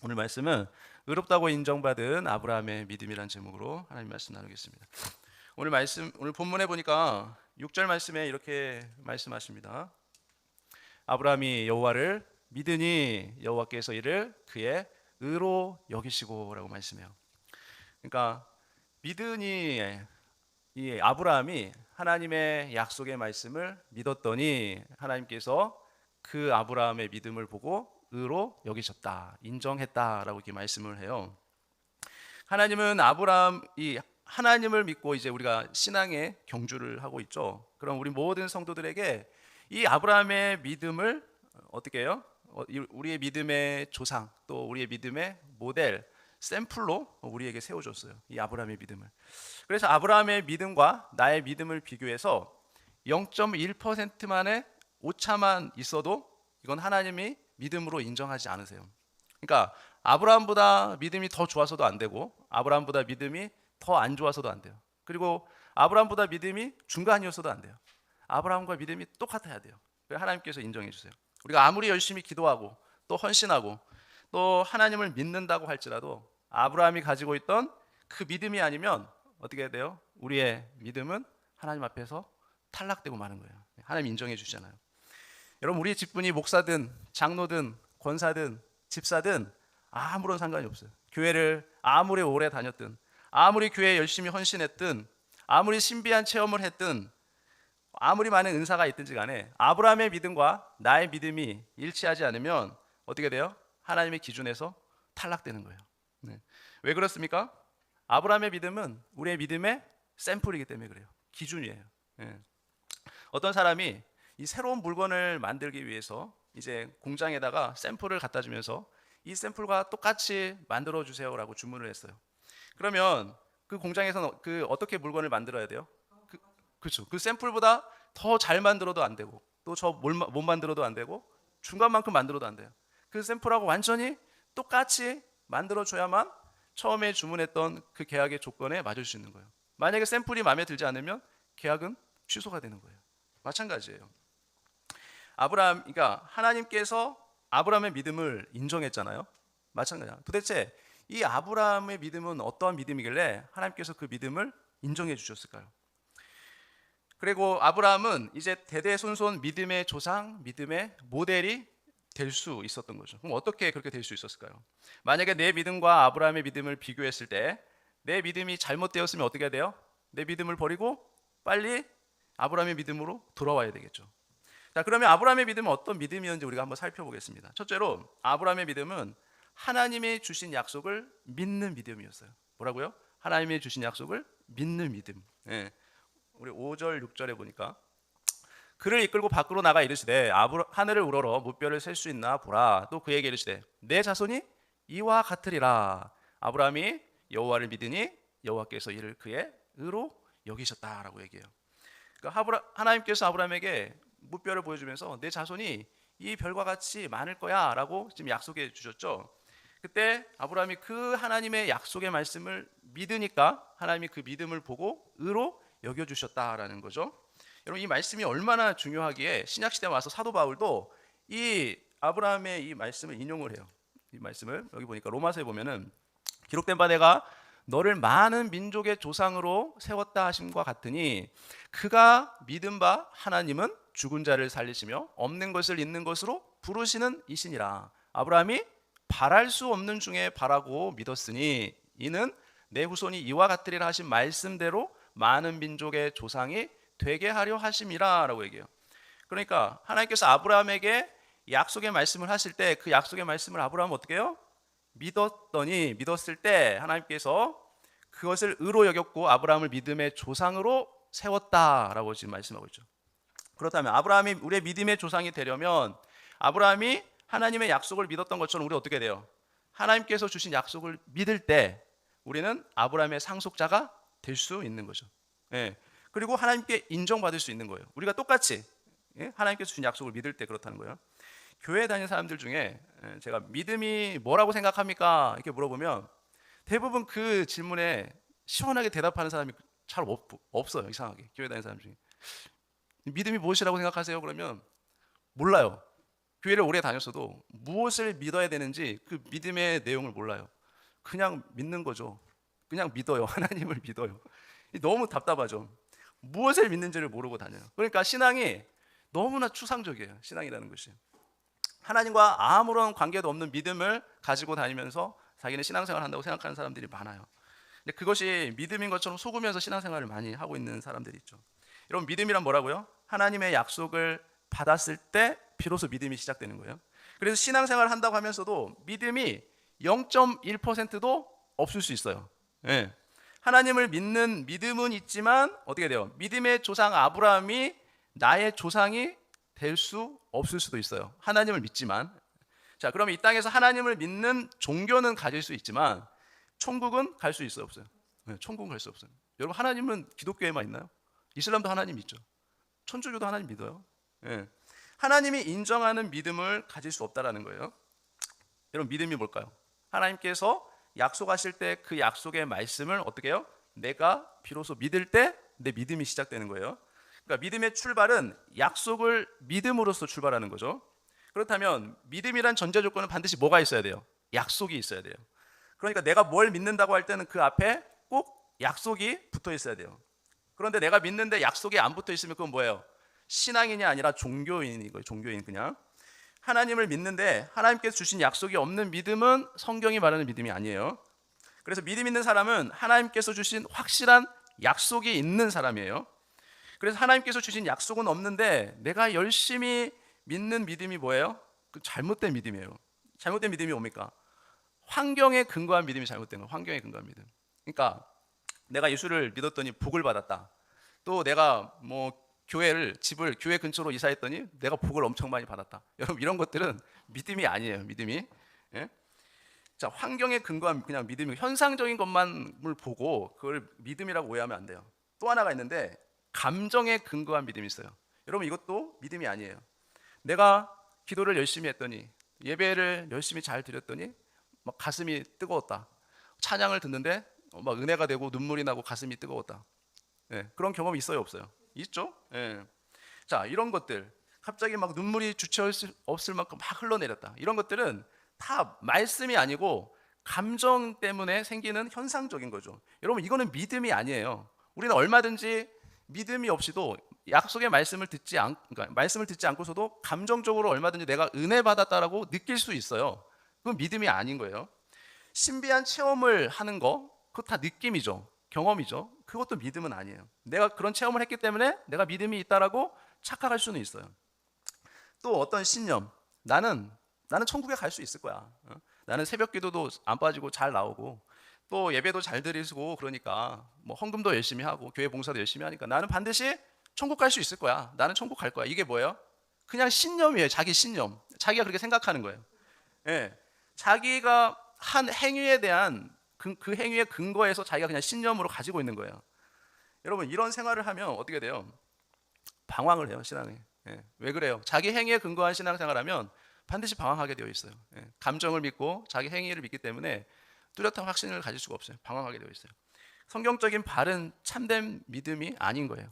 오늘 말씀은 의롭다고 인정받은 아브라함의 믿음이라는 제목으로 하나님 말씀 나누겠습니다. 오늘 본문에 보니까 6절 말씀에 이렇게 말씀하십니다. 아브라함이 여호와를 믿으니 여호와께서 이를 그의 의로 여기시고라고 말씀해요. 그러니까 믿으니 이 아브라함이 하나님의 약속의 말씀을 믿었더니 하나님께서 그 아브라함의 믿음을 보고 의로 여기셨다, 인정했다라고 이렇게 말씀을 해요. 하나님은 이 하나님을 믿고 이제 우리가 신앙의 경주를 하고 있죠. 그럼 우리 모든 성도들에게 이 아브라함의 믿음을 어떻게 해요? 우리의 믿음의 조상, 또 우리의 믿음의 모델, 샘플로 우리에게 세워줬어요. 이 아브라함의 믿음을. 그래서 아브라함의 믿음과 나의 믿음을 비교해서 0.1%만의 오차만 있어도 이건 하나님이 믿음으로 인정하지 않으세요. 그러니까 아브라함보다 믿음이 더 좋아서도 안 되고 아브라함보다 믿음이 더 안 좋아서도 안 돼요. 그리고 아브라함보다 믿음이 중간이었어도 안 돼요. 아브라함과 믿음이 똑같아야 돼요. 하나님께서 인정해 주세요. 우리가 아무리 열심히 기도하고 또 헌신하고 또 하나님을 믿는다고 할지라도 아브라함이 가지고 있던 그 믿음이 아니면 어떻게 해야 돼요? 우리의 믿음은 하나님 앞에서 탈락되고 마는 거예요. 하나님 인정해 주잖아요. 여러분, 우리 직분이 목사든 장로든 권사든 집사든 아무런 상관이 없어요. 교회를 아무리 오래 다녔든 아무리 교회에 열심히 헌신했든 아무리 신비한 체험을 했든 아무리 많은 은사가 있든지 간에 아브라함의 믿음과 나의 믿음이 일치하지 않으면 어떻게 돼요? 하나님의 기준에서 탈락되는 거예요. 네. 왜 그렇습니까? 아브라함의 믿음은 우리의 믿음의 샘플이기 때문에 그래요. 기준이에요. 네. 어떤 사람이 이 새로운 물건을 만들기 위해서 이제 공장에다가 샘플을 갖다 주면서 이 샘플과 똑같이 만들어 주세요라고 주문을 했어요. 그러면 그 공장에서는 어떻게 물건을 만들어야 돼요? 그렇죠. 그 샘플보다 더 잘 만들어도 안 되고 또 못 만들어도 안 되고 중간만큼 만들어도 안 돼요. 그 샘플하고 완전히 똑같이 만들어 줘야만 처음에 주문했던 그 계약의 조건에 맞을 수 있는 거예요. 만약에 샘플이 마음에 들지 않으면 계약은 취소가 되는 거예요. 마찬가지예요. 그러니까 하나님께서 아브라함의 믿음을 인정했잖아요. 마찬가지야. 도대체 이 아브라함의 믿음은 어떠한 믿음이길래 하나님께서 그 믿음을 인정해 주셨을까요? 그리고 아브라함은 이제 대대손손 믿음의 조상, 믿음의 모델이 될 수 있었던 거죠. 그럼 어떻게 그렇게 될 수 있었을까요? 만약에 내 믿음과 아브라함의 믿음을 비교했을 때 내 믿음이 잘못되었으면 어떻게 해야 돼요? 내 믿음을 버리고 빨리 아브라함의 믿음으로 돌아와야 되겠죠. 자, 그러면 아브라함의 믿음은 어떤 믿음이었는지 우리가 한번 살펴보겠습니다. 첫째로 아브라함의 믿음은 하나님이 주신 약속을 믿는 믿음이었어요. 뭐라고요? 하나님이 주신 약속을 믿는 믿음. 예. 우리 5절 6절에 보니까 그를 이끌고 밖으로 나가 이르시되 하늘을 우러러 무뼈를 셀 수 있나 보라. 또 그에게 이르시되 내 자손이 이와 같으리라. 아브라함이 여호와를 믿으니 여호와께서 이를 그의 의로 여기셨다라고 얘기해요. 그러니까 하나님께서 아브라함에게 무뼈를 보여주면서 내 자손이 이 별과 같이 많을 거야 라고 지금 약속해 주셨죠. 그때 아브라함이 그 하나님의 약속의 말씀을 믿으니까 하나님이 그 믿음을 보고 의로 여겨주셨다라는 거죠. 여러분, 이 말씀이 얼마나 중요하기에 신약시대에 와서 사도 바울도 이 아브라함의 이 말씀을 인용을 해요. 이 말씀을 여기 보니까 로마서에 보면은 기록된 바 내가 너를 많은 민족의 조상으로 세웠다 하심과 같으니 그가 믿은 바 하나님은 죽은 자를 살리시며 없는 것을 있는 것으로 부르시는 이시니라. 아브라함이 바랄 수 없는 중에 바라고 믿었으니 이는 내 후손이 이와 같으리라 하신 말씀대로 많은 민족의 조상이 되게 하려 하심이라 라고 얘기해요. 그러니까 하나님께서 아브라함에게 약속의 말씀을 하실 때 그 약속의 말씀을 아브라함은 어떻게 해요? 믿었을 때 하나님께서 그것을 의로 여겼고 아브라함을 믿음의 조상으로 세웠다라고 지금 말씀하고 있죠. 그렇다면 아브라함이 우리의 믿음의 조상이 되려면 아브라함이 하나님의 약속을 믿었던 것처럼 우리 어떻게 돼요? 하나님께서 주신 약속을 믿을 때 우리는 아브라함의 상속자가 될 수 있는 거죠. 예. 그리고 하나님께 인정받을 수 있는 거예요. 우리가 똑같이 하나님께서 주신 약속을 믿을 때 그렇다는 거예요. 교회 다니는 사람들 중에 제가 믿음이 뭐라고 생각합니까? 이렇게 물어보면 대부분 그 질문에 시원하게 대답하는 사람이 잘 없어요. 이상하게 교회 다니는 사람 중에 믿음이 무엇이라고 생각하세요? 그러면 몰라요. 교회를 오래 다녔어도 무엇을 믿어야 되는지 그 믿음의 내용을 몰라요. 그냥 믿는 거죠. 그냥 믿어요. 하나님을 믿어요. 너무 답답하죠. 무엇을 믿는지를 모르고 다녀요. 그러니까 신앙이 너무나 추상적이에요. 신앙이라는 것이. 하나님과 아무런 관계도 없는 믿음을 가지고 다니면서 자기는 신앙생활을 한다고 생각하는 사람들이 많아요. 근데 그것이 믿음인 것처럼 속으면서 신앙생활을 많이 하고 있는 사람들이 있죠. 여러분, 믿음이란 뭐라고요? 하나님의 약속을 받았을 때 비로소 믿음이 시작되는 거예요. 그래서 신앙생활을 한다고 하면서도 믿음이 0.1%도 없을 수 있어요. 예. 하나님을 믿는 믿음은 있지만 어떻게 돼요? 믿음의 조상 아브라함이 나의 조상이 될 수 없을 수도 있어요. 하나님을 믿지만. 자, 그러면 이 땅에서 하나님을 믿는 종교는 가질 수 있지만 천국은 갈 수 있어요, 없어요? 네, 천국은 갈 수 없어요. 여러분, 하나님은 기독교에만 있나요? 이슬람도 하나님 믿죠. 천주교도 하나님 믿어요. 예. 하나님이 인정하는 믿음을 가질 수 없다라는 거예요. 여러분, 믿음이 뭘까요? 하나님께서 약속하실 때 그 약속의 말씀을 어떻게 해요? 내가 비로소 믿을 때 내 믿음이 시작되는 거예요. 그러니까 믿음의 출발은 약속을 믿음으로써 출발하는 거죠. 그렇다면 믿음이란 전제 조건은 반드시 뭐가 있어야 돼요? 약속이 있어야 돼요. 그러니까 내가 뭘 믿는다고 할 때는 그 앞에 꼭 약속이 붙어 있어야 돼요. 그런데 내가 믿는데 약속이 안 붙어 있으면 그건 뭐예요? 신앙인이 아니라 종교인인 거예요. 종교인 그냥. 하나님을 믿는데 하나님께서 주신 약속이 없는 믿음은 성경이 말하는 믿음이 아니에요. 그래서 믿음 있는 사람은 하나님께서 주신 확실한 약속이 있는 사람이에요. 그래서 하나님께서 주신 약속은 없는데 내가 열심히 믿는 믿음이 뭐예요? 그 잘못된 믿음이에요. 잘못된 믿음이 뭡니까? 환경에 근거한 믿음이 잘못된 거예요. 환경에 근거한 믿음. 그러니까 내가 예수를 믿었더니 복을 받았다. 또 내가 뭐 집을 교회 근처로 이사했더니 내가 복을 엄청 많이 받았다. 여러분, 이런 것들은 믿음이 아니에요. 믿음이. 예? 자, 환경에 근거한 그냥 믿음이 현상적인 것만을 보고 그걸 믿음이라고 오해하면 안 돼요. 또 하나가 있는데 감정에 근거한 믿음이 있어요. 여러분, 이것도 믿음이 아니에요. 내가 기도를 열심히 했더니 예배를 열심히 잘 드렸더니 막 가슴이 뜨거웠다. 찬양을 듣는데 막 은혜가 되고 눈물이 나고 가슴이 뜨거웠다. 예, 그런 경험이 있어요, 없어요? 있죠? 예. 자, 이런 것들 갑자기 막 눈물이 주체할 수 없을 만큼 막 흘러내렸다. 이런 것들은 다 말씀이 아니고 감정 때문에 생기는 현상적인 거죠. 여러분, 이거는 믿음이 아니에요. 우리는 얼마든지 믿음이 없이도 약속의 그러니까 말씀을 듣지 않고서도 감정적으로 얼마든지 내가 은혜 받았다라고 느낄 수 있어요. 그건 믿음이 아닌 거예요. 신비한 체험을 하는 거, 그거 다 느낌이죠. 경험이죠. 그것도 믿음은 아니에요. 내가 그런 체험을 했기 때문에 내가 믿음이 있다라고 착각할 수는 있어요. 또 어떤 신념, 나는 천국에 갈 수 있을 거야. 나는 새벽 기도도 안 빠지고 잘 나오고 또 예배도 잘 드리고 그러니까 뭐 헌금도 열심히 하고 교회 봉사도 열심히 하니까 나는 반드시 천국 갈 수 있을 거야. 나는 천국 갈 거야. 이게 뭐예요? 그냥 신념이에요. 자기 신념. 자기가 그렇게 생각하는 거예요. 예. 자기가 한 행위에 대한 그 행위의 근거에서 자기가 그냥 신념으로 가지고 있는 거예요. 여러분, 이런 생활을 하면 어떻게 돼요? 방황을 해요, 신앙에. 예. 왜 그래요? 자기 행위에 근거한 신앙생활하면 반드시 방황하게 되어 있어요. 예. 감정을 믿고 자기 행위를 믿기 때문에 뚜렷한 확신을 가질 수가 없어요. 방황하게 되어 있어요. 성경적인 바른 참된 믿음이 아닌 거예요.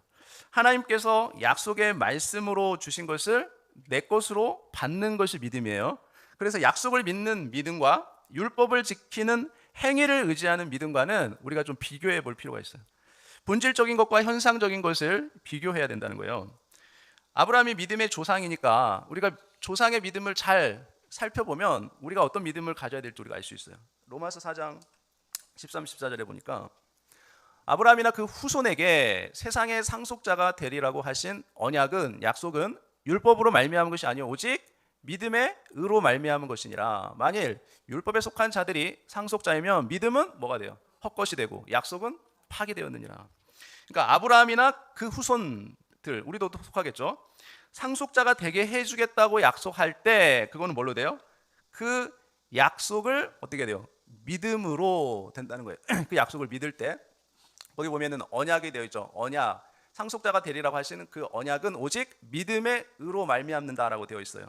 하나님께서 약속의 말씀으로 주신 것을 내 것으로 받는 것이 믿음이에요. 그래서 약속을 믿는 믿음과 율법을 지키는 행위를 의지하는 믿음과는 우리가 좀 비교해 볼 필요가 있어요. 본질적인 것과 현상적인 것을 비교해야 된다는 거예요. 아브라함이 믿음의 조상이니까 우리가 조상의 믿음을 잘 살펴보면 우리가 어떤 믿음을 가져야 될지 우리가 알 수 있어요. 로마서 4장 13, 14절에 보니까 아브라함이나 그 후손에게 세상의 상속자가 되리라고 하신 언약은, 약속은 율법으로 말미암은 것이 아니요 오직 믿음의 의로 말미암은 것이니라. 만일 율법에 속한 자들이 상속자이면 믿음은 뭐가 돼요? 헛것이 되고 약속은 파기되었느니라. 그러니까 아브라함이나 그 후손들, 우리도 속하겠죠. 상속자가 되게 해주겠다고 약속할 때 그거는 뭘로 돼요? 그 약속을 어떻게 돼요? 믿음으로 된다는 거예요. 그 약속을 믿을 때 거기 보면은 언약이 되어 있죠. 언약, 상속자가 되리라고 하시는 그 언약은 오직 믿음의 의로 말미암는다라고 되어 있어요.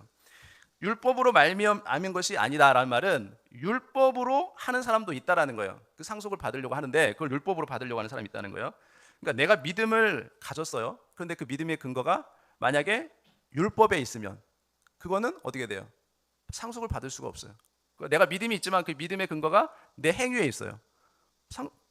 율법으로 말미암은 것이 아니다라는 말은 율법으로 하는 사람도 있다라는 거예요. 그 상속을 받으려고 하는데 그걸 율법으로 받으려고 하는 사람이 있다는 거예요. 그러니까 내가 믿음을 가졌어요. 그런데 그 믿음의 근거가 만약에 율법에 있으면 그거는 어떻게 돼요? 상속을 받을 수가 없어요. 내가 믿음이 있지만 그 믿음의 근거가 내 행위에 있어요.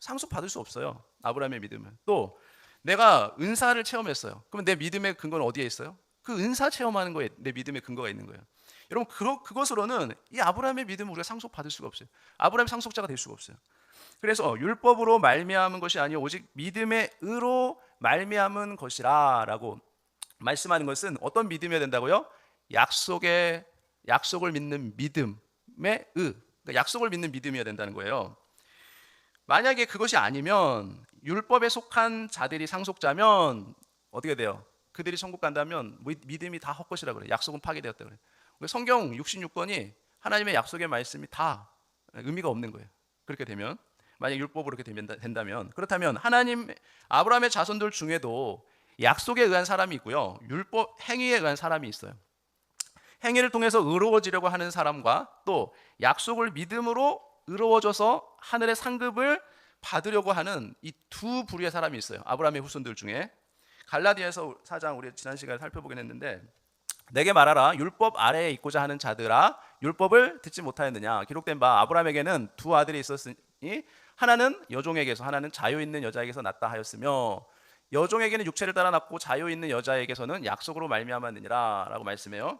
상속 받을 수 없어요. 아브라함의 믿음은. 또 내가 은사를 체험했어요. 그러면 내 믿음의 근거는 어디에 있어요? 그 은사 체험하는 거에 내 믿음의 근거가 있는 거예요. 여러분 그것으로는 이 아브라함의 믿음을 우리가 상속 받을 수가 없어요. 아브라함 상속자가 될 수가 없어요. 그래서 율법으로 말미암은 것이 아니요 오직 믿음의 의로 말미암은 것이라라고 말씀하는 것은 어떤 믿음이어야 된다고요? 약속을 믿는 믿음의 의, 그러니까 약속을 믿는 믿음이어야 된다는 거예요. 만약에 그것이 아니면 율법에 속한 자들이 상속자면 어떻게 돼요? 그들이 천국 간다면 믿음이 다 헛것이라 그래요. 약속은 파괴되었다 그래요. 성경 66권이 하나님의 약속의 말씀이 다 의미가 없는 거예요. 그렇게 되면 만약 율법으로 그렇게 된다면 그렇다면 아브라함의 자손들 중에도 약속에 의한 사람이 있고요. 율법 행위에 의한 사람이 있어요. 행위를 통해서 의로워지려고 하는 사람과 또 약속을 믿음으로 의로워져서 하늘의 상급을 받으려고 하는 이 두 부류의 사람이 있어요. 아브라함의 후손들 중에 갈라디아서 4장 우리 지난 시간에 살펴보긴 했는데 내게 말하라 율법 아래에 있고자 하는 자들아 율법을 듣지 못하였느냐. 기록된 바 아브라함에게는 두 아들이 있었으니 하나는 여종에게서 하나는 자유 있는 여자에게서 낳다 하였으며 여종에게는 육체를 따라 낳고 자유 있는 여자에게서는 약속으로 말미암았느니라 라고 말씀해요.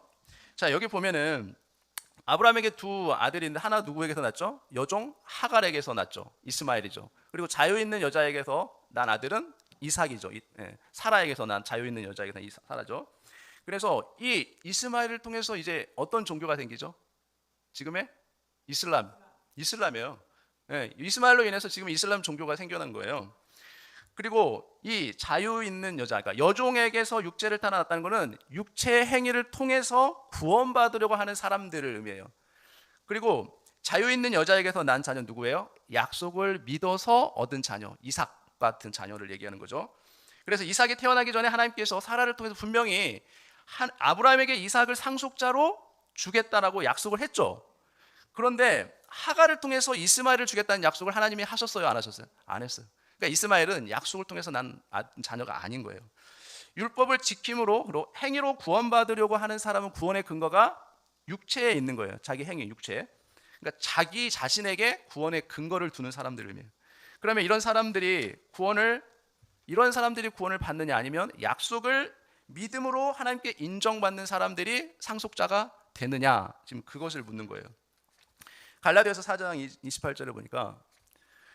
자, 여기 보면은 아브라함에게 두 아들이 있는데 하나 누구에게서 낳죠? 여종 하갈에게서 낳죠. 이스마엘이죠. 그리고 자유 있는 여자에게서 난 아들은 이삭이죠. 사라에게서 난 자유 있는 여자에게서 사라죠. 그래서 이 이스마엘을 통해서 이제 어떤 종교가 생기죠? 지금의 이슬람이에요. 이스마엘로 인해서 지금 이슬람 종교가 생겨난 거예요. 그리고 이 자유 있는 여자, 그러니까 여종에게서 육체를 따라 낳았다는 것은 육체의 행위를 통해서 구원받으려고 하는 사람들을 의미해요. 그리고 자유 있는 여자에게서 난 자녀 누구예요? 약속을 믿어서 얻은 자녀, 이삭 같은 자녀를 얘기하는 거죠. 그래서 이삭이 태어나기 전에 하나님께서 사라를 통해서 분명히 아브라함에게 이삭을 상속자로 주겠다라고 약속을 했죠. 그런데 하갈을 통해서 이스마엘을 주겠다는 약속을 하나님이 하셨어요, 안 하셨어요? 안 했어요. 그러니까 이스마엘은 약속을 통해서 난 자녀가 아닌 거예요. 율법을 지킴으로 그리고 행위로 구원받으려고 하는 사람은 구원의 근거가 육체에 있는 거예요. 자기 행위, 육체. 그러니까 자기 자신에게 구원의 근거를 두는 사람들을 의미해요. 그러면 이런 사람들이 구원을 받느냐 아니면 약속을 믿음으로 하나님께 인정받는 사람들이 상속자가 되느냐, 지금 그것을 묻는 거예요. 갈라디아서 4장 28절을 보니까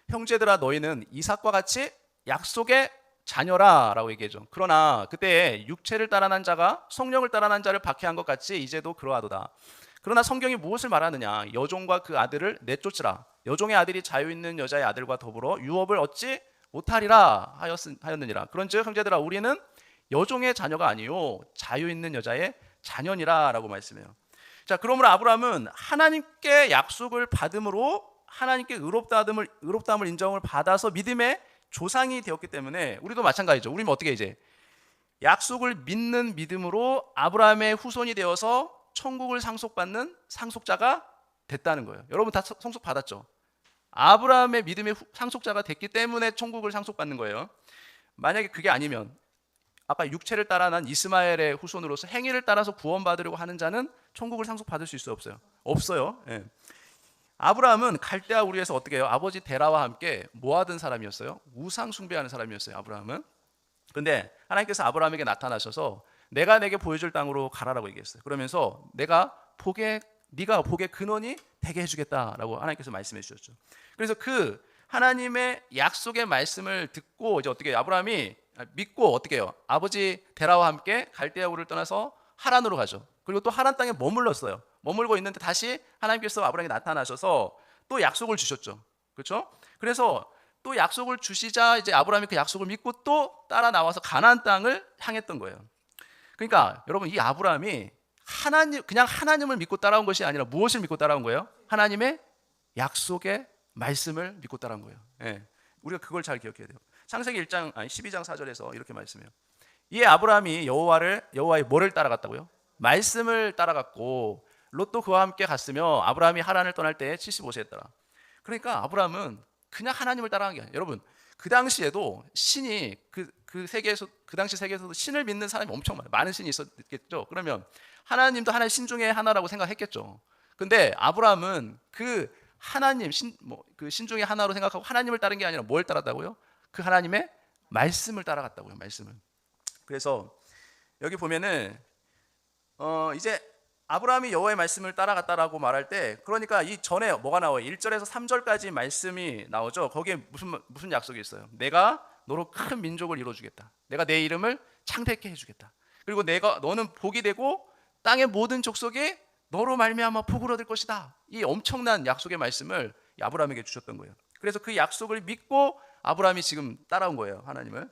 형제들아 너희는 이삭과 같이 약속의 자녀라 라고 얘기해줘. 그러나 그때 육체를 따라 난 자가 성령을 따라 난 자를 박해한 것 같이 이제도 그러하도다. 그러나 성경이 무엇을 말하느냐? 여종과 그 아들을 내쫓으라. 여종의 아들이 자유 있는 여자의 아들과 더불어 유업을 얻지 못하리라 하였느니라. 그런즉 형제들아 우리는 여종의 자녀가 아니요 자유 있는 여자의 자녀니라 라고 말씀해요. 자, 그러므로 아브라함은 하나님께 약속을 받음으로 하나님께 의롭다함을 인정을 받아서 믿음의 조상이 되었기 때문에 우리도 마찬가지죠. 우리는 어떻게 이제 약속을 믿는 믿음으로 아브라함의 후손이 되어서 천국을 상속받는 상속자가 됐다는 거예요. 여러분 다 상속 받았죠? 아브라함의 믿음의 상속자가 됐기 때문에 천국을 상속받는 거예요. 만약에 그게 아니면 아까 육체를 따라 난 이스마엘의 후손으로서 행위를 따라서 구원받으려고 하는 자는 천국을 상속받을 수 있어요? 없어요? 없어요. 예. 아브라함은 갈대아 우르에서 어떻게 해요? 아버지 데라와 함께 뭐 하던 사람이었어요? 우상 숭배하는 사람이었어요, 아브라함은. 근데 하나님께서 아브라함에게 나타나셔서 내가 내게 보여줄 땅으로 가라라고 얘기했어요. 그러면서 네가 복의 근원이 되게 해주겠다라고 하나님께서 말씀해 주셨죠. 그래서 그 하나님의 약속의 말씀을 듣고 이제 어떻게 해요? 아브라함이 믿고 어떻게 해요? 아버지 데라와 함께 갈대아 우르를 떠나서 하란으로 가죠. 그리고 또 하란 땅에 머물렀어요. 머물고 있는데 다시 하나님께서 아브라함에게 나타나셔서 또 약속을 주셨죠. 그렇죠? 그래서 또 약속을 주시자 이제 아브라함이 그 약속을 믿고 또 따라 나와서 가나안 땅을 향했던 거예요. 그러니까 여러분 이 아브라함이 그냥 하나님을 믿고 따라온 것이 아니라 무엇을 믿고 따라온 거예요? 하나님의 약속의 말씀을 믿고 따라온 거예요. 예. 우리가 그걸 잘 기억해야 돼요. 창세기 12장 4절에서 이렇게 말씀해요. 이에 아브라함이 여호와의 뭐를 따라갔다고요? 말씀을 따라갔고 롯도 그와 함께 갔으며 아브라함이 하란을 떠날 때에 75세였더라. 그러니까 아브라함은 그냥 하나님을 따라간 게 아니에요. 여러분 그 당시에도 신이 그 세계에서 그 당시 세계에서도 신을 믿는 사람이 엄청 많은 신이 있었겠죠. 그러면 하나님도 하나의 신 중에 하나라고 생각했겠죠. 근데 아브라함은 그 하나님 그 신 중에 하나로 생각하고 하나님을 따른 게 아니라 뭘 따랐다고요? 그 하나님의 말씀을 따라갔다고요. 말씀을. 그래서 여기 보면은 이제 아브라함이 여호와의 말씀을 따라갔다라고 말할 때, 그러니까 이 전에 뭐가 나와요? 1절에서 3절까지 말씀이 나오죠. 거기에 무슨 약속이 있어요? 내가 너로 큰 민족을 이루어주겠다. 내가 내 이름을 창대케 해주겠다. 그리고 너는 복이 되고 땅의 모든 족속이 너로 말미암아 복을 얻을 것이다. 이 엄청난 약속의 말씀을 아브라함에게 주셨던 거예요. 그래서 그 약속을 믿고 아브라함이 지금 따라온 거예요, 하나님을.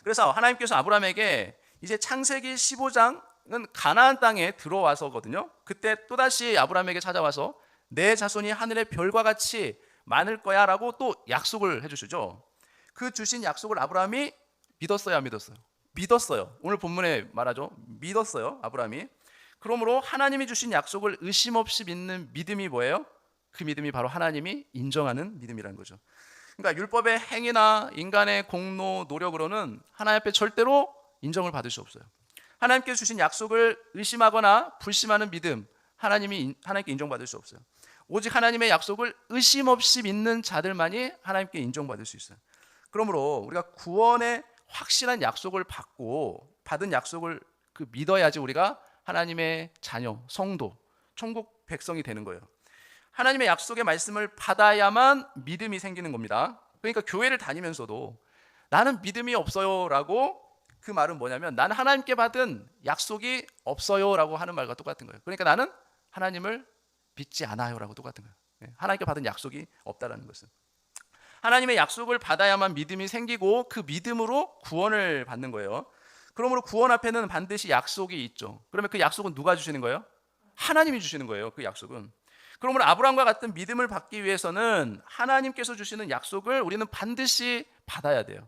그래서 하나님께서 아브라함에게 이제 창세기 15장은 가나안 땅에 들어와서거든요. 그때 또다시 아브라함에게 찾아와서 내 자손이 하늘의 별과 같이 많을 거야 라고 또 약속을 해주시죠. 그 주신 약속을 아브라함이 믿었어요, 안 믿었어요? 믿었어요. 오늘 본문에 말하죠. 믿었어요, 아브라함이. 그러므로 하나님이 주신 약속을 의심 없이 믿는 믿음이 뭐예요? 그 믿음이 바로 하나님이 인정하는 믿음이라는 거죠. 그러니까 율법의 행위나 인간의 공로, 노력으로는 하나님 앞에 절대로 인정을 받을 수 없어요. 하나님께 주신 약속을 의심하거나 불심하는 믿음, 하나님께 인정받을 수 없어요. 오직 하나님의 약속을 의심 없이 믿는 자들만이 하나님께 인정받을 수 있어요. 그러므로 우리가 구원의 확실한 약속을 받은 약속을 믿어야지 우리가 하나님의 자녀, 성도, 천국 백성이 되는 거예요. 하나님의 약속의 말씀을 받아야만 믿음이 생기는 겁니다. 그러니까 교회를 다니면서도 나는 믿음이 없어요 라고, 그 말은 뭐냐면 나는 하나님께 받은 약속이 없어요 라고 하는 말과 똑같은 거예요. 그러니까 나는 하나님을 믿지 않아요 라고 똑같은 거예요. 하나님께 받은 약속이 없다라는 것은. 하나님의 약속을 받아야만 믿음이 생기고 그 믿음으로 구원을 받는 거예요. 그러므로 구원 앞에는 반드시 약속이 있죠. 그러면 그 약속은 누가 주시는 거예요? 하나님이 주시는 거예요, 그 약속은. 그러므로 아브라함과 같은 믿음을 받기 위해서는 하나님께서 주시는 약속을 우리는 반드시 받아야 돼요.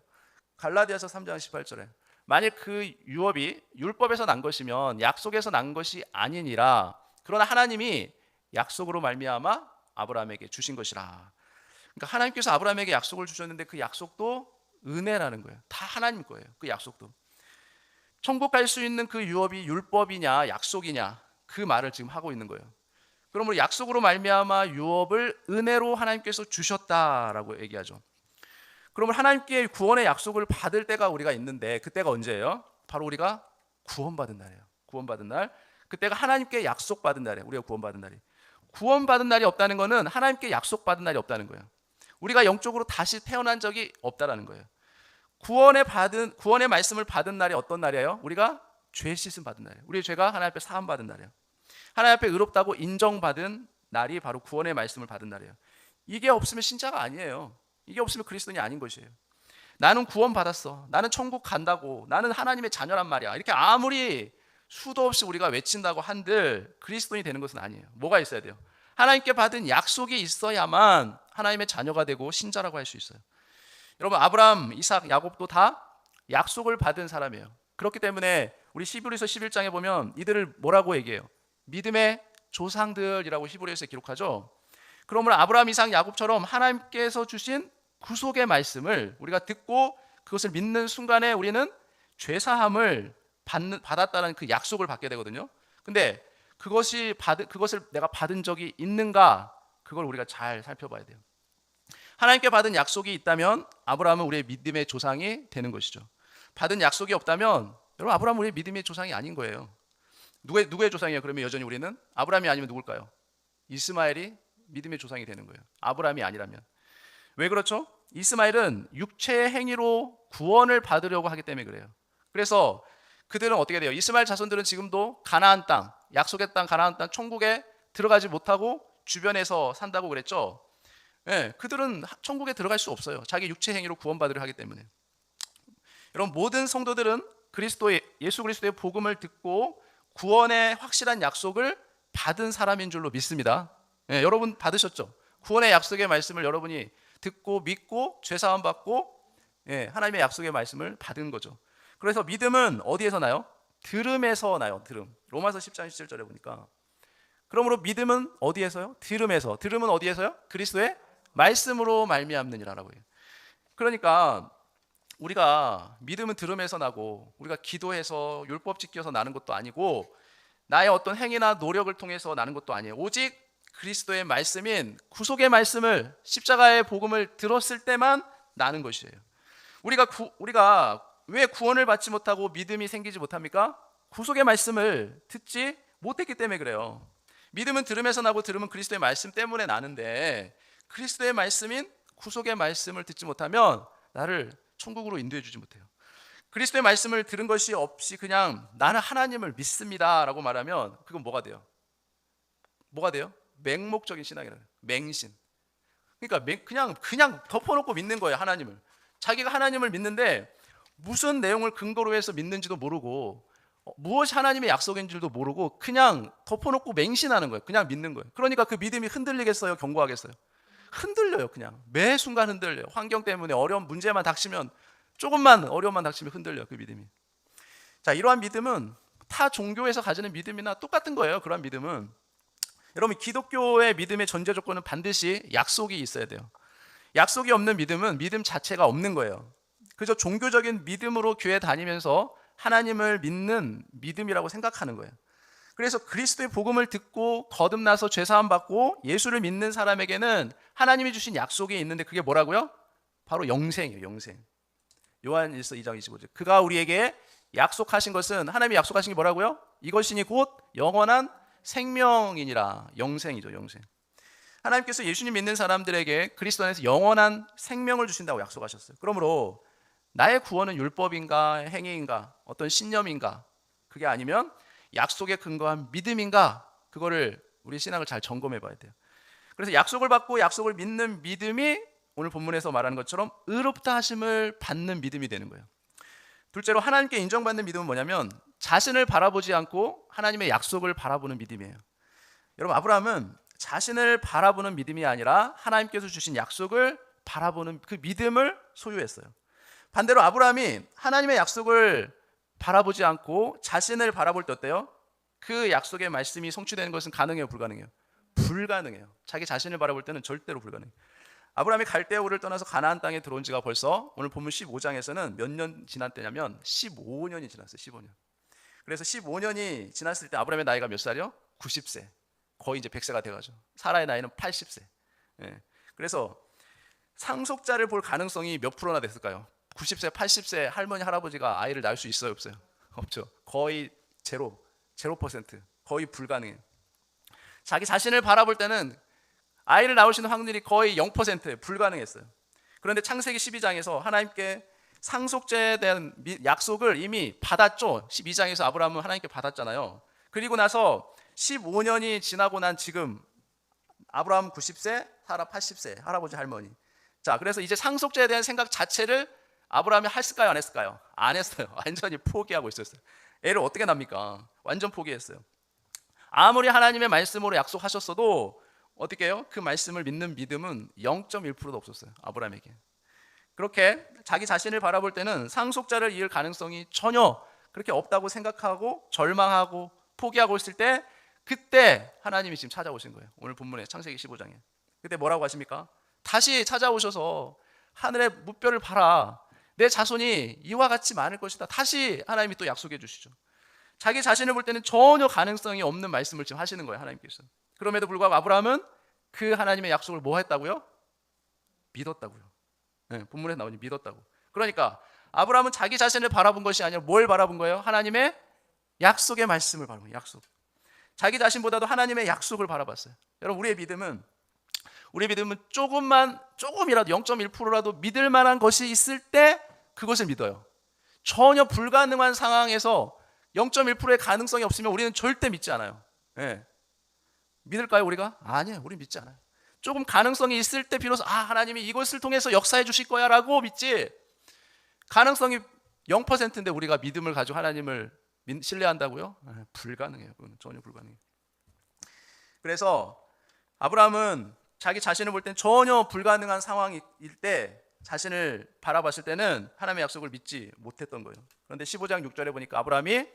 갈라디아서 3장 18절에 만일 그 유업이 율법에서 난 것이면 약속에서 난 것이 아니니라. 그러나 하나님이 약속으로 말미암아 아브라함에게 주신 것이라. 그러니까 하나님께서 아브라함에게 약속을 주셨는데 그 약속도 은혜라는 거예요. 다 하나님 거예요, 그 약속도. 천국 갈 수 있는 그 유업이 율법이냐 약속이냐, 그 말을 지금 하고 있는 거예요. 그러므로 약속으로 말미암아 유업을 은혜로 하나님께서 주셨다라고 얘기하죠. 그러면 하나님께 구원의 약속을 받을 때가 우리가 있는데, 그때가 언제예요? 바로 우리가 구원받은 날이에요. 구원받은 날. 그때가 하나님께 약속받은 날이에요. 우리가 구원받은 날이. 구원받은 날이 없다는 것은 하나님께 약속받은 날이 없다는 거예요. 우리가 영적으로 다시 태어난 적이 없다라는 거예요. 구원의 말씀을 받은 날이 어떤 날이에요? 우리가 죄 씻음 받은 날이에요. 우리의 죄가 하나님 앞에 사함 받은 날이에요. 하나님 앞에 의롭다고 인정받은 날이 바로 구원의 말씀을 받은 날이에요. 이게 없으면 신자가 아니에요. 이게 없으면 그리스도인이 아닌 것이에요. 나는 구원받았어, 나는 천국 간다고, 나는 하나님의 자녀란 말이야, 이렇게 아무리 수도 없이 우리가 외친다고 한들 그리스도인이 되는 것은 아니에요. 뭐가 있어야 돼요? 하나님께 받은 약속이 있어야만 하나님의 자녀가 되고 신자라고 할 수 있어요. 여러분, 아브라함, 이삭, 야곱도 다 약속을 받은 사람이에요. 그렇기 때문에 우리 히브리서 11장에 보면 이들을 뭐라고 얘기해요? 믿음의 조상들이라고 히브리서에 기록하죠. 그러므로 아브라함, 이삭, 야곱처럼 하나님께서 주신 구속의 말씀을 우리가 듣고 그것을 믿는 순간에 우리는 죄사함을 받았다는 그 약속을 받게 되거든요. 근데 그것을 내가 받은 적이 있는가, 그걸 우리가 잘 살펴봐야 돼요. 하나님께 받은 약속이 있다면 아브라함은 우리의 믿음의 조상이 되는 것이죠. 받은 약속이 없다면 여러분, 아브라함은 우리의 믿음의 조상이 아닌 거예요. 누구의 조상이에요? 그러면 여전히 우리는 아브라함이 아니면 누굴까요? 이스마엘이 믿음의 조상이 되는 거예요. 아브라함이 아니라면. 왜 그렇죠? 이스마엘은 육체의 행위로 구원을 받으려고 하기 때문에 그래요. 그래서 그들은 어떻게 돼요? 이스마엘 자손들은 지금도 가나안 땅, 약속의 땅, 가나안 땅, 천국에 들어가지 못하고 주변에서 산다고 그랬죠. 네, 그들은 천국에 들어갈 수 없어요. 자기 육체 행위로 구원받으려 하기 때문에. 여러분, 모든 성도들은 예수 그리스도의 복음을 듣고 구원의 확실한 약속을 받은 사람인 줄로 믿습니다. 네, 여러분 받으셨죠? 구원의 약속의 말씀을 여러분이 듣고 믿고 죄사함 받고, 하나님의 약속의 말씀을 받은 거죠. 그래서 믿음은 어디에서 나요? 들음에서 나요. 들음. 로마서 10장 17절에 보니까. 그러므로 믿음은 어디에서요? 들음에서. 들음은 어디에서요? 그리스도의 말씀으로 말미암느니라라고 해요. 그러니까 우리가 믿음은 들음에서 나고 우리가 기도해서 율법 지켜서 나는 것도 아니고 나의 어떤 행위나 노력을 통해서 나는 것도 아니에요. 오직 그리스도의 말씀인 구속의 말씀을, 십자가의 복음을 들었을 때만 나는 것이에요. 우리가 왜 구원을 받지 못하고 믿음이 생기지 못합니까? 구속의 말씀을 듣지 못했기 때문에 그래요. 믿음은 들음에서 나고 들음은 그리스도의 말씀 때문에 나는데, 그리스도의 말씀인 구속의 말씀을 듣지 못하면 나를 천국으로 인도해 주지 못해요. 그리스도의 말씀을 들은 것이 없이 그냥 나는 하나님을 믿습니다 라고 말하면 그건 뭐가 돼요? 뭐가 돼요? 맹목적인 신앙이라는 거예요. 맹신. 그러니까 그냥 덮어놓고 믿는 거예요. 하나님을. 자기가 하나님을 믿는데 무슨 내용을 근거로 해서 믿는지도 모르고 무엇이 하나님의 약속인 줄도 모르고 그냥 덮어놓고 맹신하는 거예요. 그냥 믿는 거예요. 그러니까 그 믿음이 흔들리겠어요? 견고하겠어요? 흔들려요. 그냥 매 순간 흔들려요. 환경 때문에 어려운 문제만 닥치면, 조금만 어려움만 닥치면 흔들려요. 그 믿음이. 자, 이러한 믿음은 타 종교에서 가지는 믿음이나 똑같은 거예요. 그러한 믿음은. 여러분, 기독교의 믿음의 전제 조건은 반드시 약속이 있어야 돼요. 약속이 없는 믿음은 믿음 자체가 없는 거예요. 그저 종교적인 믿음으로 교회 다니면서 하나님을 믿는 믿음이라고 생각하는 거예요. 그래서 그리스도의 복음을 듣고 거듭나서 죄사함 받고 예수를 믿는 사람에게는 하나님이 주신 약속이 있는데, 그게 뭐라고요? 바로 영생이에요. 영생. 요한일서 2장 25절. 그가 우리에게 약속하신 것은, 하나님이 약속하신 게 뭐라고요? 이것이니 곧 영원한 생명이니라. 영생이죠. 영생. 하나님께서 예수님 믿는 사람들에게 그리스도 안에서 영원한 생명을 주신다고 약속하셨어요. 그러므로 나의 구원은 율법인가 행위인가 어떤 신념인가, 그게 아니면 약속에 근거한 믿음인가, 그거를 우리 신앙을 잘 점검해 봐야 돼요. 그래서 약속을 받고 약속을 믿는 믿음이 오늘 본문에서 말하는 것처럼 의롭다 하심을 받는 믿음이 되는 거예요. 둘째로 하나님께 인정받는 믿음은 뭐냐면 자신을 바라보지 않고 하나님의 약속을 바라보는 믿음이에요. 여러분, 아브라함은 자신을 바라보는 믿음이 아니라 하나님께서 주신 약속을 바라보는 그 믿음을 소유했어요. 반대로 아브라함이 하나님의 약속을 바라보지 않고 자신을 바라볼 때 어때요? 그 약속의 말씀이 성취되는 것은 가능해요? 불가능해요? 불가능해요. 자기 자신을 바라볼 때는 절대로 불가능해요. 아브라함이 갈대아우를 떠나서 가나안 땅에 들어온 지가 벌써 오늘 본문 15장에서는 몇 년 지난 때냐면 15년이 지났어요. 15년. 그래서 15년이 지났을 때 아브라함의 나이가 몇 살이요? 90세. 거의 이제 100세가 돼가죠. 사라의 나이는 80세. 예. 그래서 상속자를 볼 가능성이 몇 프로나 됐을까요? 90세, 80세 할머니, 할아버지가 아이를 낳을 수 있어요? 없어요? 없죠. 거의 0%. 거의 불가능해요. 자기 자신을 바라볼 때는 아이를 낳을 수 있는 확률이 거의 0%예요. 불가능했어요. 그런데 창세기 12장에서 하나님께 상속자에 대한 약속을 이미 받았죠. 12장에서 아브라함은 하나님께 받았잖아요. 그리고 나서 15년이 지나고 난 지금 아브라함 90세, 사라 80세, 할아버지, 할머니. 자, 그래서 이제 상속자에 대한 생각 자체를 아브라함이 했을까요? 안 했을까요? 안 했어요. 완전히 포기하고 있었어요. 애를 어떻게 납니까? 완전 포기했어요. 아무리 하나님의 말씀으로 약속하셨어도 어떻게 해요? 그 말씀을 믿는 믿음은 0.1%도 없었어요. 아브라함에게. 그렇게 자기 자신을 바라볼 때는 상속자를 이을 가능성이 전혀 그렇게 없다고 생각하고 절망하고 포기하고 있을 때, 그때 하나님이 지금 찾아오신 거예요. 오늘 본문에 창세기 15장에. 그때 뭐라고 하십니까? 다시 찾아오셔서 하늘의 무뼈를 봐라. 내 자손이 이와 같이 많을 것이다. 다시 하나님이 또 약속해 주시죠. 자기 자신을 볼 때는 전혀 가능성이 없는 말씀을 지금 하시는 거예요. 하나님께서. 그럼에도 불구하고 아브라함은 그 하나님의 약속을 뭐 했다고요? 믿었다고요. 네, 본문에 나오니 믿었다고. 그러니까 아브라함은 자기 자신을 바라본 것이 아니라 뭘 바라본 거예요? 하나님의 약속의 말씀을 바라본 거예요. 약속. 자기 자신보다도 하나님의 약속을 바라봤어요. 여러분, 우리의 믿음은 조금이라도 0.1%라도 믿을 만한 것이 있을 때 그것을 믿어요. 전혀 불가능한 상황에서 0.1%의 가능성이 없으면 우리는 절대 믿지 않아요. 네. 믿을까요, 우리가? 아니에요. 우리 믿지 않아요. 조금 가능성이 있을 때 비로소 하나님이 이것을 통해서 역사해 주실 거야 라고 믿지, 가능성이 0%인데 우리가 믿음을 가지고 하나님을 신뢰한다고요? 불가능해요. 그건 전혀 불가능해요. 그래서 아브라함은 자기 자신을 볼 땐 전혀 불가능한 상황일 때 자신을 바라봤을 때는 하나님의 약속을 믿지 못했던 거예요. 그런데 15장 6절에 보니까 아브라함이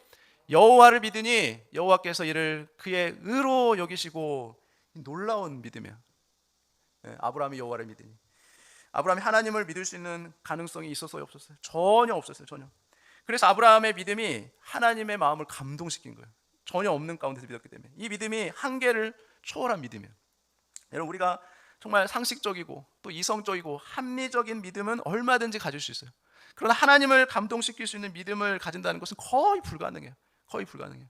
여호와를 믿으니 여호와께서 이를 그의 의로 여기시고, 놀라운 믿음이야. 아브라함이 여호와를 믿으니. 아브라함이 하나님을 믿을 수 있는 가능성이 있었어요, 없었어요? 전혀 없었어요, 전혀. 그래서 아브라함의 믿음이 하나님의 마음을 감동시킨 거예요. 전혀 없는 가운데서 믿었기 때문에. 이 믿음이 한계를 초월한 믿음이에요. 여러분, 우리가 정말 상식적이고 또 이성적이고 합리적인 믿음은 얼마든지 가질 수 있어요. 그러나 하나님을 감동시킬 수 있는 믿음을 가진다는 것은 거의 불가능해요. 거의 불가능해요.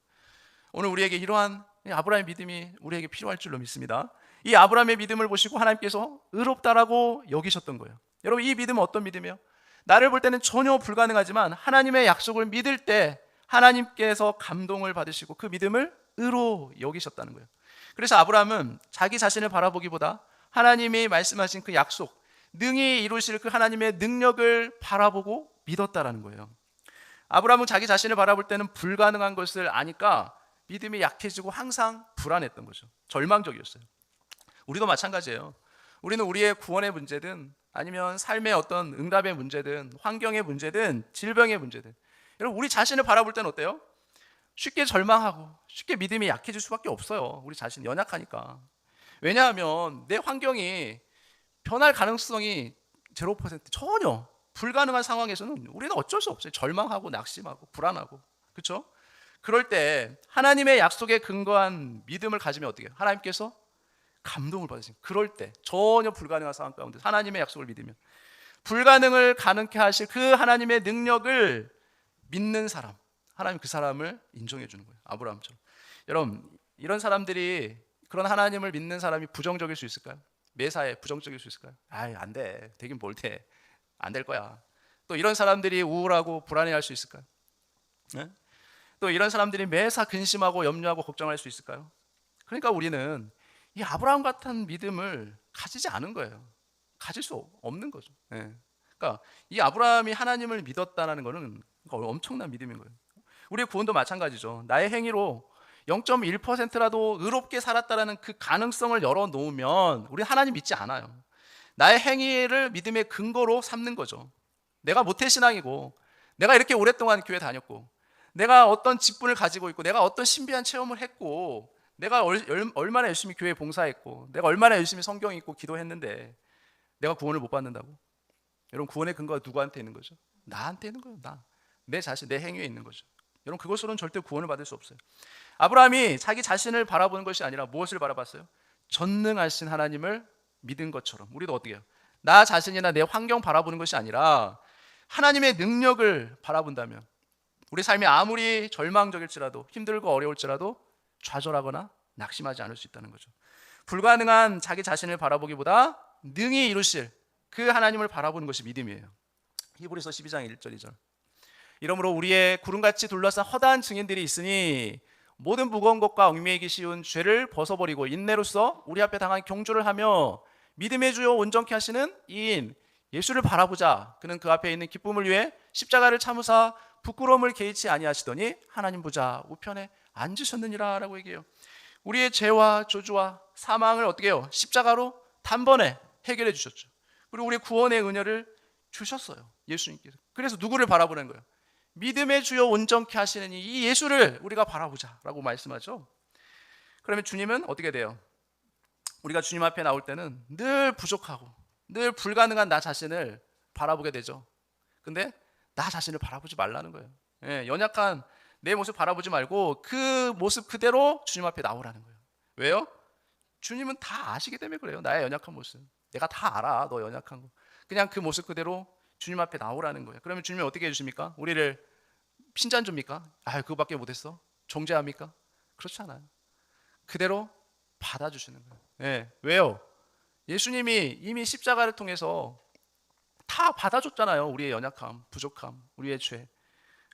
오늘 우리에게 이러한 아브라함의 믿음이 우리에게 필요할 줄로 믿습니다. 이 아브라함의 믿음을 보시고 하나님께서 의롭다라고 여기셨던 거예요. 여러분, 이 믿음은 어떤 믿음이에요? 나를 볼 때는 전혀 불가능하지만 하나님의 약속을 믿을 때 하나님께서 감동을 받으시고 그 믿음을 의로 여기셨다는 거예요. 그래서 아브라함은 자기 자신을 바라보기보다 하나님이 말씀하신 그 약속, 능히 이루실 그 하나님의 능력을 바라보고 믿었다라는 거예요. 아브라함은 자기 자신을 바라볼 때는 불가능한 것을 아니까 믿음이 약해지고 항상 불안했던 거죠. 절망적이었어요. 우리도 마찬가지예요. 우리는 우리의 구원의 문제든 아니면 삶의 어떤 응답의 문제든 환경의 문제든 질병의 문제든, 여러분, 우리 자신을 바라볼 때는 어때요? 쉽게 절망하고 쉽게 믿음이 약해질 수밖에 없어요. 우리 자신 연약하니까. 왜냐하면 내 환경이 변할 가능성이 0%, 전혀 불가능한 상황에서는 우리는 어쩔 수 없어요. 절망하고 낙심하고 불안하고. 그렇죠? 그럴 때 하나님의 약속에 근거한 믿음을 가지면 어떻게 해요? 하나님께서 감동을 받으시면, 그럴 때 전혀 불가능한 상황 가운데 하나님의 약속을 믿으면 불가능을 가능케 하실 그 하나님의 능력을 믿는 사람, 하나님 그 사람을 인정해 주는 거예요. 아브라함처럼. 여러분, 이런 사람들이, 그런 하나님을 믿는 사람이 부정적일 수 있을까요? 매사에 부정적일 수 있을까요? 아이, 안 돼. 되긴 뭘 돼. 안 될 거야. 또 이런 사람들이 우울하고 불안해할 수 있을까요? 네? 또 이런 사람들이 매사 근심하고 염려하고 걱정할 수 있을까요? 그러니까 우리는 이 아브라함 같은 믿음을 가지지 않은 거예요. 가질 수 없는 거죠. 네. 그러니까 이 아브라함이 하나님을 믿었다는 것은 엄청난 믿음인 거예요. 우리의 구원도 마찬가지죠. 나의 행위로 0.1%라도 의롭게 살았다는 그 가능성을 열어놓으면 우리 하나님 믿지 않아요. 나의 행위를 믿음의 근거로 삼는 거죠. 내가 모태신앙이고, 내가 이렇게 오랫동안 교회 다녔고, 내가 어떤 직분을 가지고 있고, 내가 어떤 신비한 체험을 했고, 내가 얼마나 열심히 교회에 봉사했고, 내가 얼마나 열심히 성경 읽고 기도했는데 내가 구원을 못 받는다고? 여러분, 구원의 근거가 누구한테 있는 거죠? 나한테 있는 거예요. 내 자신, 내 행위에 있는 거죠. 여러분, 그것으로는 절대 구원을 받을 수 없어요. 아브라함이 자기 자신을 바라보는 것이 아니라 무엇을 바라봤어요? 전능하신 하나님을 믿은 것처럼 우리도 어떻게 해요? 나 자신이나 내 환경 바라보는 것이 아니라 하나님의 능력을 바라본다면 우리 삶이 아무리 절망적일지라도, 힘들고 어려울지라도 좌절하거나 낙심하지 않을 수 있다는 거죠. 불가능한 자기 자신을 바라보기보다 능히 이루실 그 하나님을 바라보는 것이 믿음이에요. 히브리서 12장 1절 2절. 이러므로 우리의 구름같이 둘러싼 허다한 증인들이 있으니 모든 무거운 것과 얽매이기 쉬운 죄를 벗어버리고 인내로써 우리 앞에 당한 경주를 하며 믿음의 주요 온전케 하시는 이인 예수를 바라보자. 그는 그 앞에 있는 기쁨을 위해 십자가를 참으사 부끄러움을 개의치 아니하시더니 하나님 보좌 우편에 앉으셨느니라 라고 얘기해요. 우리의 죄와 저주와 사망을 어떻게 해요? 십자가로 단번에 해결해 주셨죠. 그리고 우리의 구원의 은혜를 주셨어요, 예수님께서. 그래서 누구를 바라보는 거예요? 믿음의 주요 온전케 하시는 이 예수를 우리가 바라보자 라고 말씀하죠. 그러면 주님은 어떻게 돼요? 우리가 주님 앞에 나올 때는 늘 부족하고 늘 불가능한 나 자신을 바라보게 되죠. 근데 나 자신을 바라보지 말라는 거예요. 연약한 내 모습 바라보지 말고 그 모습 그대로 주님 앞에 나오라는 거예요. 왜요? 주님은 다 아시기 때문에 그래요. 나의 연약한 모습. 내가 다 알아, 너 연약한 거. 그냥 그 모습 그대로 주님 앞에 나오라는 거예요. 그러면 주님이 어떻게 해주십니까? 우리를 핀잔 줍니까? 그거밖에 못했어? 정죄합니까? 그렇지 않아요. 그대로 받아주시는 거예요. 왜요? 예수님이 이미 십자가를 통해서 다 받아줬잖아요. 우리의 연약함, 부족함, 우리의 죄.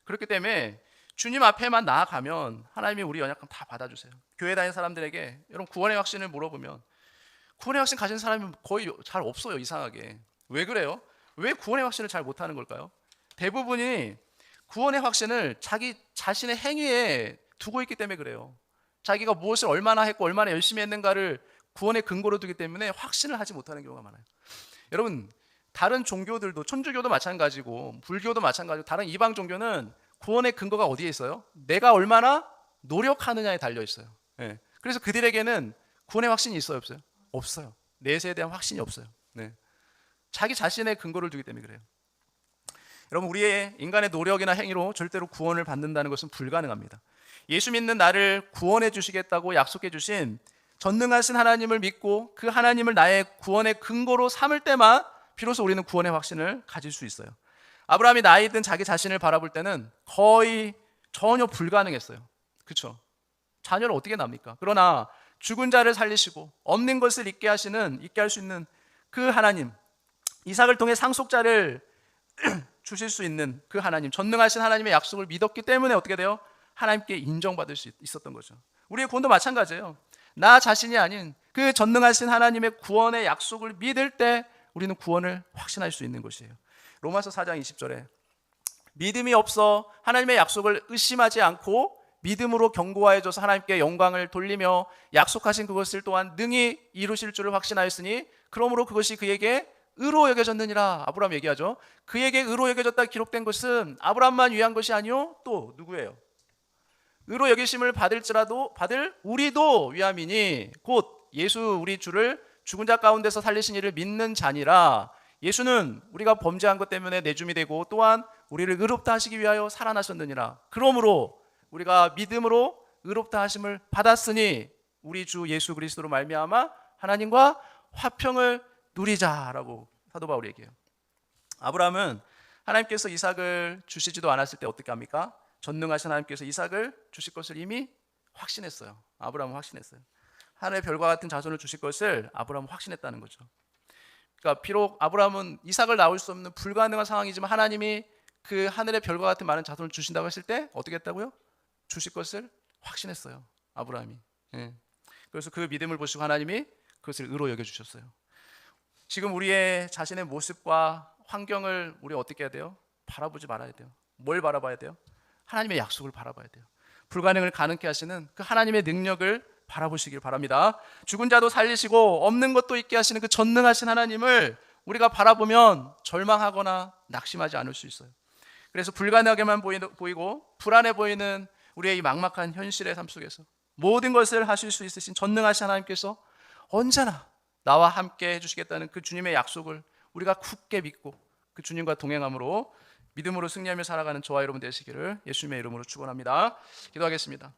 그렇기 때문에 주님 앞에만 나아가면 하나님이 우리 연약함 다 받아주세요. 교회 다니는 사람들에게 여러분 구원의 확신을 물어보면 구원의 확신 가진 사람이 거의 잘 없어요. 이상하게. 왜 그래요? 왜 구원의 확신을 잘 못하는 걸까요? 대부분이 구원의 확신을 자기 자신의 행위에 두고 있기 때문에 그래요. 자기가 무엇을 얼마나 했고 얼마나 열심히 했는가를 구원의 근거로 두기 때문에 확신을 하지 못하는 경우가 많아요. 여러분, 다른 종교들도, 천주교도 마찬가지고 불교도 마찬가지고 다른 이방 종교는 구원의 근거가 어디에 있어요? 내가 얼마나 노력하느냐에 달려 있어요. 그래서 그들에게는 구원의 확신이 있어요, 없어요? 없어요. 내세에 대한 확신이 없어요. 자기 자신의 근거를 두기 때문에 그래요. 여러분, 우리의 인간의 노력이나 행위로 절대로 구원을 받는다는 것은 불가능합니다. 예수 믿는 나를 구원해 주시겠다고 약속해 주신 전능하신 하나님을 믿고 그 하나님을 나의 구원의 근거로 삼을 때만 비로소 우리는 구원의 확신을 가질 수 있어요. 아브라함이 나이 든 자기 자신을 바라볼 때는 거의 전혀 불가능했어요. 그렇죠? 자녀를 어떻게 낳습니까? 그러나 죽은 자를 살리시고 없는 것을 있게 할 수 있는 그 하나님, 이삭을 통해 상속자를 주실 수 있는 그 하나님, 전능하신 하나님의 약속을 믿었기 때문에 어떻게 돼요? 하나님께 인정받을 수 있었던 거죠. 우리의 구원도 마찬가지예요. 나 자신이 아닌 그 전능하신 하나님의 구원의 약속을 믿을 때 우리는 구원을 확신할 수 있는 것이에요. 로마서 4장 20절에 믿음이 없어 하나님의 약속을 의심하지 않고 믿음으로 견고하여져서 하나님께 영광을 돌리며 약속하신 그것을 또한 능히 이루실 줄을 확신하였으니 그러므로 그것이 그에게 의로 여겨졌느니라. 아브라함 얘기하죠. 그에게 의로 여겨졌다 기록된 것은 아브라함만 위한 것이 아니요 또 누구예요? 의로 여기심을 받을 우리도 위함이니 곧 예수 우리 주를 죽은 자 가운데서 살리신 이를 믿는 자니라. 예수는 우리가 범죄한 것 때문에 내줌이 되고 또한 우리를 의롭다 하시기 위하여 살아나셨느니라. 그러므로 우리가 믿음으로 의롭다 하심을 받았으니 우리 주 예수 그리스도로 말미암아 하나님과 화평을 누리자라고 사도 바울이 얘기해요. 아브라함은 하나님께서 이삭을 주시지도 않았을 때 어떻게 합니까? 전능하신 하나님께서 이삭을 주실 것을 이미 확신했어요. 아브라함은 확신했어요. 하늘의 별과 같은 자손을 주실 것을 아브라함은 확신했다는 거죠. 그러니까 비록 아브라함은 이삭을 낳을 수 없는 불가능한 상황이지만 하나님이 그 하늘의 별과 같은 많은 자손을 주신다고 했을 때 어떻게 했다고요? 주실 것을 확신했어요. 아브라함이. 그래서 그 믿음을 보시고 하나님이 그것을 의로 여겨주셨어요. 지금 우리의 자신의 모습과 환경을 우리 어떻게 해야 돼요? 바라보지 말아야 돼요. 뭘 바라봐야 돼요? 하나님의 약속을 바라봐야 돼요. 불가능을 가능케 하시는 그 하나님의 능력을 바라보시길 바랍니다. 죽은 자도 살리시고 없는 것도 있게 하시는 그 전능하신 하나님을 우리가 바라보면 절망하거나 낙심하지 않을 수 있어요. 그래서 불가능하게만 보이고 불안해 보이는 우리의 이 막막한 현실의 삶 속에서 모든 것을 하실 수 있으신 전능하신 하나님께서 언제나 나와 함께 해주시겠다는 그 주님의 약속을 우리가 굳게 믿고 그 주님과 동행함으로 믿음으로 승리하며 살아가는 저와 여러분 되시기를 예수님의 이름으로 축원합니다. 기도하겠습니다.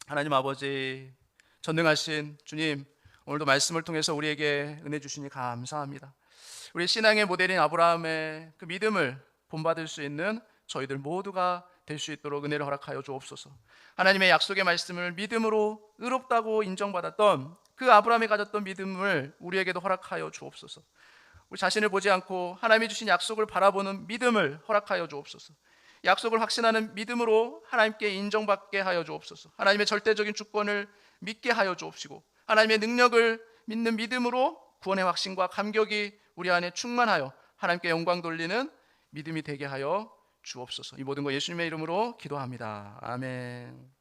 하나님 아버지, 전능하신 주님, 오늘도 말씀을 통해서 우리에게 은혜 주시니 감사합니다. 우리 신앙의 모델인 아브라함의 그 믿음을 본받을 수 있는 저희들 모두가 될 수 있도록 은혜를 허락하여 주옵소서. 하나님의 약속의 말씀을 믿음으로 의롭다고 인정받았던 그 아브라함이 가졌던 믿음을 우리에게도 허락하여 주옵소서. 우리 자신을 보지 않고 하나님이 주신 약속을 바라보는 믿음을 허락하여 주옵소서. 약속을 확신하는 믿음으로 하나님께 인정받게 하여 주옵소서. 하나님의 절대적인 주권을 믿게 하여 주옵시고 하나님의 능력을 믿는 믿음으로 구원의 확신과 감격이 우리 안에 충만하여 하나님께 영광 돌리는 믿음이 되게 하여 주옵소서. 이 모든 거 예수님의 이름으로 기도합니다. 아멘.